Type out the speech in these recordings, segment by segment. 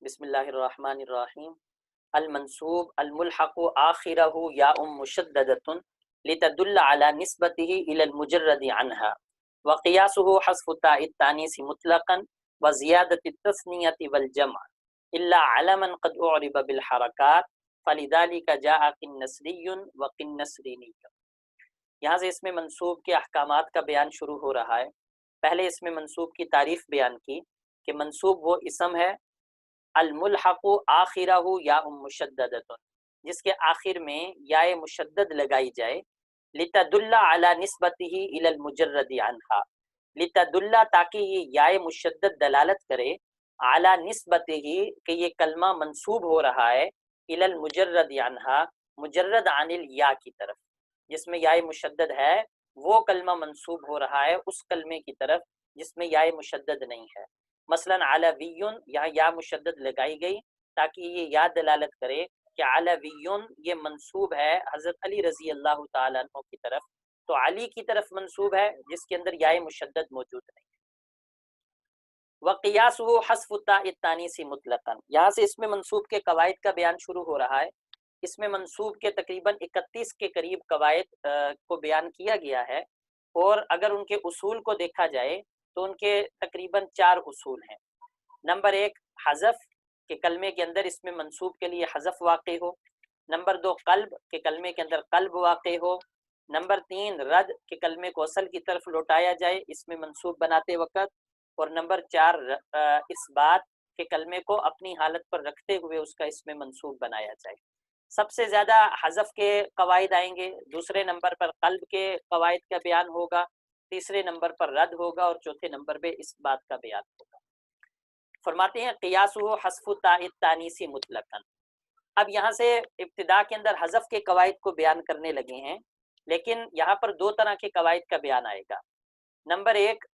بسم اللہ الرحمن الرحیم۔ المنصوب الملحق آخرہ یا مشددۃ لتدل علی نسبته الى المجرد عنها وقیاسه حذف تاء التانیث مطلقا وزیادۃ التثنیۃ والجمع الا علما قد اعرب بالحرکات فلذلك جاء قنصری وقنصرینی۔ یہاں سے اسم منصوب کے احکامات کا بیان شروع ہو رہا ہے۔ پہلے اسم منصوب کی تعریف بیان کی کہ منصوب وہ اسم ہے الملحق آخرہ یا مشددۃ، جس کے آخر میں یا مشدد لگائی جائے، لتدل علی نسبتہ الی المجرد عنہا، لتدل تاکہ یہ یا مشدد دلالت کرے، علی نسبتہ کہ یہ کلمہ منصوب ہو رہا ہے، الی المجرد عنہا مجرد عن الیا کی طرف، جس میں یا مشدد ہے وہ کلمہ منصوب ہو رہا ہے اس کلمے کی طرف جس میں یا مشدد نہیں ہے۔ مثلا علویون، یہاں یا مشدد لگائی گئی تاکہ یہ یا دلالت کرے کہ علویون یہ منصوب ہے حضرت علی رضی اللہ تعالیٰ عنہ کی طرف، تو علی کی طرف منصوب ہے جس کے اندر یا مشدد موجود نہیں ہے۔ وقیاسہ حذف تاء التانیث مطلقا، یہاں سے اس میں منصوب کے قواعد کا بیان شروع ہو رہا ہے۔ اس میں منصوب کے تقریباً 31 کے قریب قواعد کو بیان کیا گیا ہے، اور اگر ان کے اصول کو دیکھا جائے تو ان کے تقریباً 4 اصول ہیں۔ نمبر 1 حذف، کہ کلمے کے اندر اس میں منصوب کے لیے حذف واقع ہو۔ نمبر 2 قلب، کہ کلمے کے اندر قلب واقع ہو۔ نمبر 3 رد، کہ کلمے کو اصل کی طرف لوٹایا جائے اس میں منصوب بناتے وقت۔ اور نمبر 4 اثبات، کہ کلمے کو اپنی حالت پر رکھتے ہوئے اس کا اس میں منصوب بنایا جائے۔ سب سے زیادہ حذف کے قواعد آئیں گے، دوسرے نمبر پر قلب کے قواعد کا بیان ہوگا، تیسرے نمبر پر رد ہوگا، اور چوتھے نمبر پہ اس بات کا بیان ہوگا۔ فرماتے ہیں قیاسہ حذف تاء التانیث مطلقاً۔ اب یہاں سے ابتدا کے اندر حذف کے قواعد کو بیان کرنے لگے ہیں، لیکن یہاں پر 2 طرح کے قواعد کا بیان آئے گا۔ نمبر 1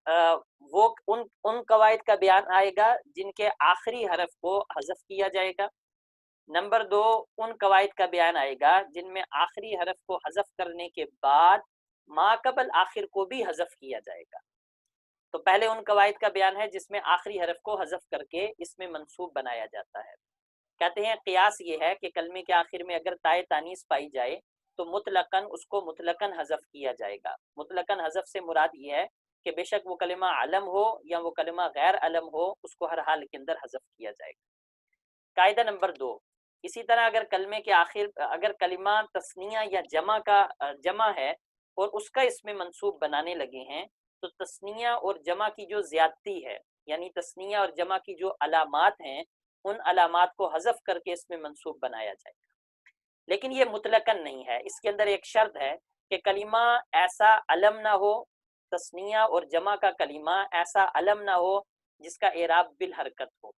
وہ ان قواعد کا بیان آئے گا جن کے آخری حرف کو حذف کیا جائے گا۔ نمبر 2 ان قواعد کا بیان آئے گا جن میں آخری حرف کو حذف کرنے کے بعد ما قبل آخر کو بھی حذف کیا جائے گا۔ تو پہلے ان قواعد کا بیان ہے جس میں آخری حرف کو حذف کر کے اس میں منصوب بنایا جاتا ہے۔ کہتے ہیں قیاس یہ ہے کہ کلمے کے آخر میں اگر تائے تانیث پائی جائے تو مطلقاً اس کو مطلقاً حذف کیا جائے گا۔ مطلقاً حذف سے مراد یہ ہے کہ بے شک وہ کلمہ علم ہو یا وہ کلمہ غیر علم ہو، اس کو ہر حال کے اندر حذف کیا جائے گا۔ قاعدہ نمبر 2، اسی طرح اگر کلمے کے آخر اگر کلمہ تثنیہ یا جمع ہے اور اس کا اس میں منصوب بنانے لگے ہیں تو تثنیہ اور جمع کی جو زیادتی ہے، یعنی تثنیہ اور جمع کی جو علامات ہیں ان علامات کو حذف کر کے اس میں منصوب بنایا جائے گا۔ لیکن یہ مطلقاً نہیں ہے، اس کے اندر ایک شرط ہے کہ کلمہ ایسا علم نہ ہو، تثنیہ اور جمع کا کلمہ ایسا علم نہ ہو جس کا اعراب بالحرکت ہو،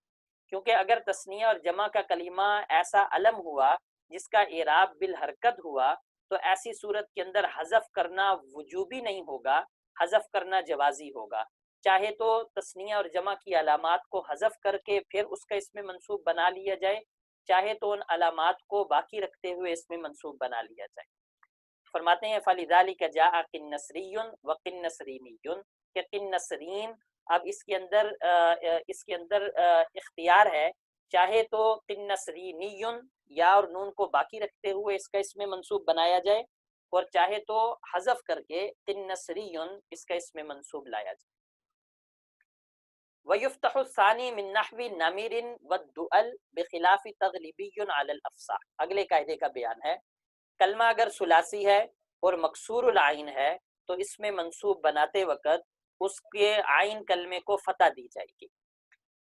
کیونکہ اگر تثنیہ اور جمع کا کلمہ ایسا علم ہوا جس کا اعراب بالحرکت ہوا تو ایسی صورت کے اندر حذف کرنا وجوبی نہیں ہوگا، حذف کرنا جوازی ہوگا۔ چاہے تو تثنیہ اور جمع کی علامات کو حذف کر کے پھر اس کا اس میں منصوب بنا لیا جائے، چاہے تو ان علامات کو باقی رکھتے ہوئے اس میں منصوب بنا لیا جائے۔ فرماتے ہیں فَلِذَلِكَ جَاءَ قِنَّصْرِيٌّ وَقِنَّصْرِينِيٌّ، کہ قنصرین اب اس کے اندر اختیار ہے، چاہے تو قنصرینی یا اور نون کو باقی رکھتے ہوئے اس کا اس میں منصوب بنایا جائے، اور چاہے تو حذف کر کے قنصری اس کا اس میں منصوب لایا جائے۔ وَيُفْتَحُ الثَّانِي مِن نَحْوِ نَمِرٍ وَالدُّؤَلْ بِخِلَافِ تَغْلِبِيٌّ عَلَى الْأَفْصَاحِ۔ اگلے قاعدے کا بیان ہے، کلمہ اگر ثلاثی ہے اور مکسور العین ہے تو اس میں منصوب بناتے وقت اس کے عین کلمے کو فتح دی جائے گی۔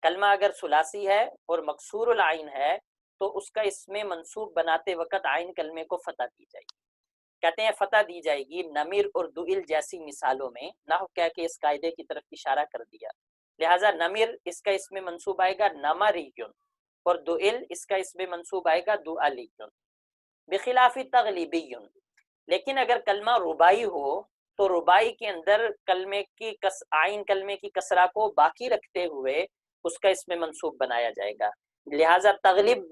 کلمہ اگر ثلاثی ہے اور مکسور العین ہے تو اس کا اس میں منصوب بناتے وقت عین کلمے کو فتح دی جائے گی۔ کہتے ہیں فتح دی جائے گی نمیر اور دؤل جیسی مثالوں میں، نحو کہہ کے اس قاعدے کی طرف اشارہ کر دیا، لہٰذا نمیر اس کا اس میں منصوب آئے گا نمریون، اور دؤل اس کا اس میں منصوب آئے گا دؤلیون، بخلاف تغلیبیون۔ لیکن اگر کلمہ رباعی ہو تو رباعی کے اندر کلمے کی عین کلمے کی کسرہ کو باقی رکھتے ہوئے اس کا اس میں منصوب بنایا جائے گا، لہٰذا تغلب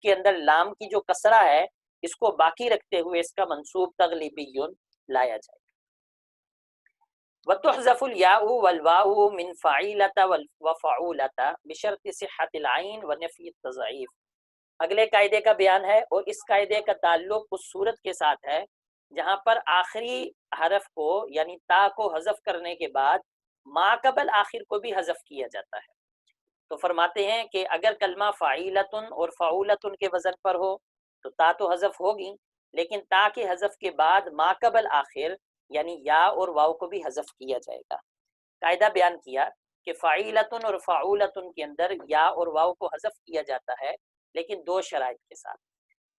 کے اندر لام کی جو کسرہ ہے اس کو باقی رکھتے ہوئے اس کا منصوب تغلیبیون لایا جائے گا۔ وتحذف الياء والواو من فعیلۃ وفعولۃ بشرط صحۃ العین ونفی التضعیف. اگلے قاعدے کا بیان ہے، اور اس قاعدے کا تعلق اس صورت کے ساتھ ہے جہاں پر آخری حرف کو یعنی تا کو حذف کرنے کے بعد ما قبل آخر کو بھی حذف کیا جاتا ہے. تو فرماتے ہیں کہ اگر کلمہ فعیلتن اور فعولتن کے وزن پر ہو تو تا تو حذف ہوگی، لیکن تا کے حذف کے بعد ما قبل آخر یعنی یا اور واو کو بھی حذف کیا جائے گا. قاعدہ بیان کیا کہ فعیلتن اور فعولتن کے اندر یا اور واو کو حذف کیا جاتا ہے، لیکن دو شرائط کے ساتھ.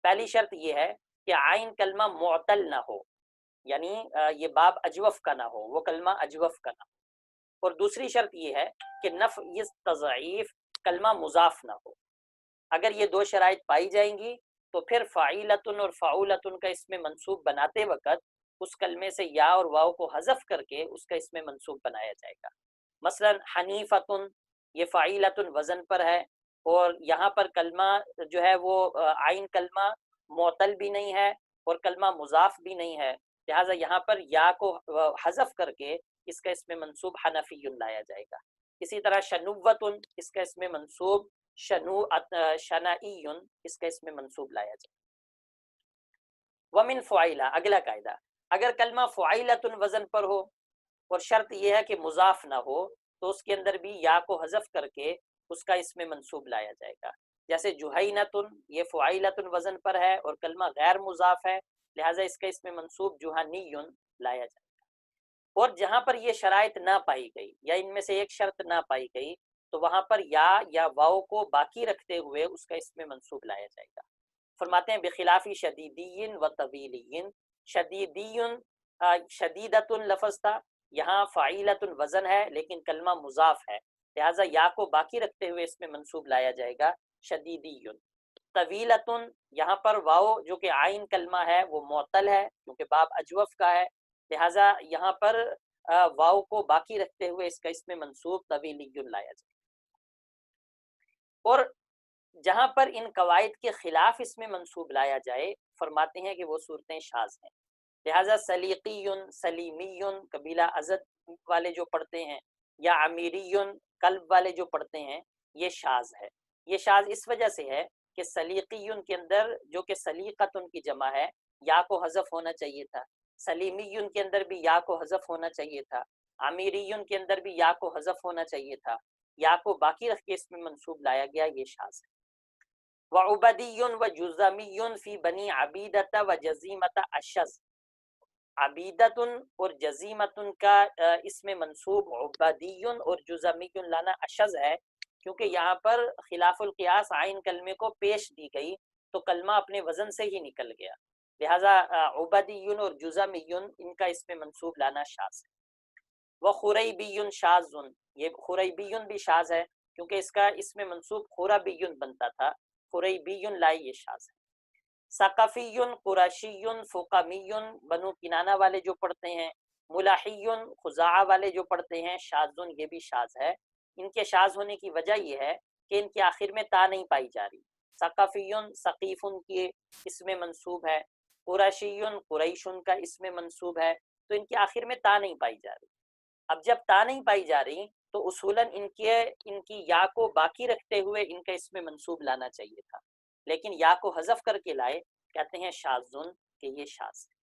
پہلی شرط یہ ہے کہ عین کلمہ معتل نہ ہو، یعنی یہ باب اجوف کا نہ ہو، وہ کلمہ اجوف کا نہ ہو. اور دوسری شرط یہ ہے کہ نفی تضعیف کلمہ مضاف نہ ہو. اگر یہ دو شرائط پائی جائیں گی تو پھر فعیلتن اور فعولتن کا اسم منصوب بناتے وقت اس کلمے سے یا اور واو کو حذف کر کے اس کا اسم منصوب بنایا جائے گا. مثلا حنیفتن یہ فعیلتن وزن پر ہے، اور یہاں پر کلمہ جو ہے وہ عین کلمہ معتل بھی نہیں ہے اور کلمہ مضاف بھی نہیں ہے، لہٰذا یہاں پر یا کو حذف کر کے اس کا اسم منصوب حنفی لایا جائے گا. اسی طرح شنوۃن اس کا اسم منصوب شنعی اس کا اسم منصوب لایا جائے گا. ومن فعیلہ اگلا قاعدہ، اگر کلمہ فعیلتن وزن پر ہو اور شرط یہ ہے کہ مضاف نہ ہو تو اس کے اندر بھی یا کو حذف کر کے اس کا اسم منصوب لایا جائے گا. جیسے جوہینتن یہ فعیلتن وزن پر ہے اور کلمہ غیر مضاف ہے، لہٰذا اس کا اسم منصوب جوہنی لایا جائے گا. اور جہاں پر یہ شرائط نہ پائی گئی یا ان میں سے ایک شرط نہ پائی گئی تو وہاں پر یا واو کو باقی رکھتے ہوئے اس کا اسم منصوب لایا جائے گا. فرماتے ہیں بخلاف شدیدین و طویلین. شدیدین شدیدتن لفظ تھا، یہاں فعیلتن وزن ہے لیکن کلمہ مضاف ہے، لہٰذا یا کو باقی رکھتے ہوئے اس میں منصوب لایا جائے گا شدیدیون. طویلتن یہاں پر واو جو کہ عین کلمہ ہے وہ معطل ہے کیونکہ باب اجوف کا ہے، لہٰذا یہاں پر واو کو باقی رکھتے ہوئے اس کا اس میں منصوب طویلیون لایا جائے. اور جہاں پر ان قواعد کے خلاف اس میں منصوب لایا جائے فرماتے ہیں کہ وہ صورتیں شاذ ہیں. لہٰذا سلیقیون سلیمیون قبیلہ ازد والے جو پڑھتے ہیں یا امیریون قلب والے جو پڑھتے ہیں یہ شاذ ہے. یہ شاذ اس وجہ سے ہے کہ سلیقیون کے اندر جو کہ سلیقتن کی جمع ہے یا کو حذف ہونا چاہیے تھا، سلیمیون کے اندر بھی یا کو حذف ہونا چاہیے تھا، امیریون کے اندر بھی یا کو حذف ہونا چاہیے تھا، یا کو باقی رکھ کے اس میں منصوب لایا گیا، یہ شاذ ہے. وعبدیون وجزمیون فی بنی عبیدۃ وجزیمۃ الشذ. عبیدتن اور جزیمتن کا اس میں منصوب عبدیون اور جزمیون لانا اشذ ہے، کیونکہ یہاں پر خلاف القیاس عین کلمے کو پیش دی گئی تو کلمہ اپنے وزن سے ہی نکل گیا، لہذا عبدیون اور جزمیون ان کا اس میں منصوب لانا شاذ ہے. وخریبیون شاذن، یہ خریبیون بھی شاذ ہے کیونکہ اس کا اس میں منصوب خرابیون بنتا تھا، خریبیون لائی یہ شاذ ہے. ثقفیون قرشیون فقمیون بنو کنانہ والے جو پڑھتے ہیں، ملاحیون خزاعہ والے جو پڑھتے ہیں شاذن یہ بھی شاذ ہے. ان کے شاذ ہونے کی وجہ یہ ہے کہ ان کے آخر میں تا نہیں پائی جا رہی. ثقفیون ثقیفن کی اس میں منصوب ہے، قرشیون قریشن کا اس میں منصوب ہے، تو ان کے آخر میں تا نہیں پائی جا رہی. اب جب تا نہیں پائی جا رہی تو اصولاً ان کی یا کو باقی رکھتے ہوئے ان کا اس میں منصوب لانا چاہیے تھا، لیکن یا کو حذف کر کے لائے، کہتے ہیں شاذن کہ یہ شاذ ہے.